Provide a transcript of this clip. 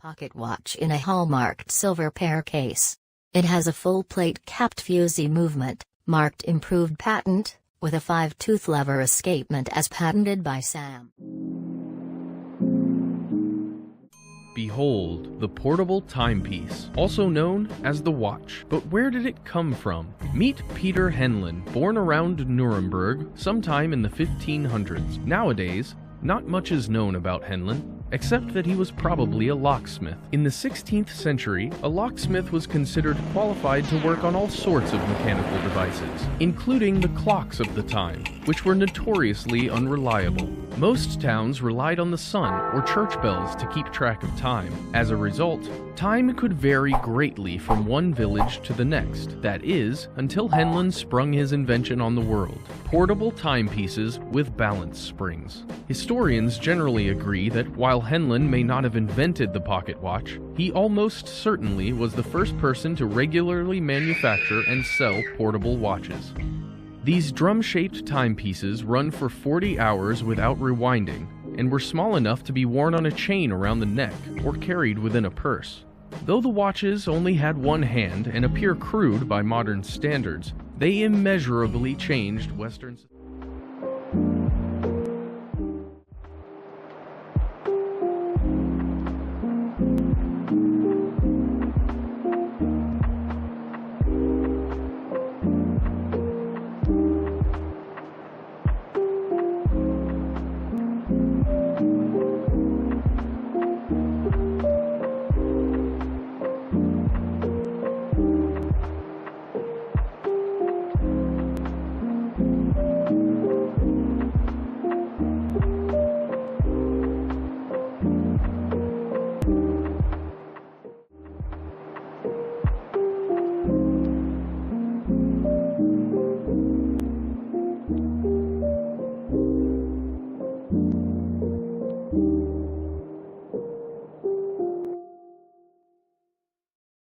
pocket watch in a hallmarked silver pear case. It has a full-plate capped fusee movement, marked improved patent, with a 5-tooth lever escapement as patented by Sam. Behold, the portable timepiece, also known as the watch. But where did it come from? Meet Peter Henlein, born around Nuremberg sometime in the 1500s. Nowadays, not much is known about Henlein, except that he was probably a locksmith. In the 16th century, a locksmith was considered qualified to work on all sorts of mechanical devices, including the clocks of the time, which were notoriously unreliable. Most towns relied on the sun or church bells to keep track of time. As a result, time could vary greatly from one village to the next. That is, until Henlein sprung his invention on the world: portable timepieces with balance springs. Historians generally agree that while Henlein may not have invented the pocket watch, he almost certainly was the first person to regularly manufacture and sell portable watches. These drum-shaped timepieces run for 40 hours without rewinding, and were small enough to be worn on a chain around the neck or carried within a purse. Though the watches only had one hand and appear crude by modern standards, they immeasurably changed Western society.